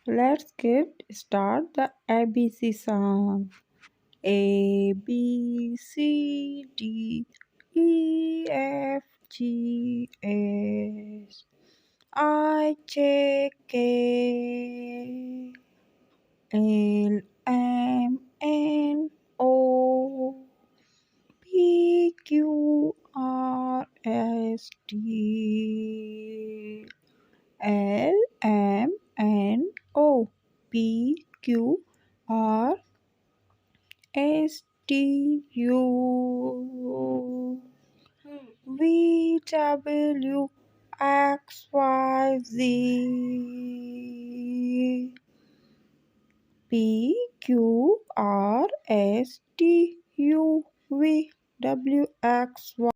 Let's get start the ABC song. A B C D E F G H I J K L M N O P Q R S T L M N O P Q R S T U V W X Y Z P Q R S T U V W X Y.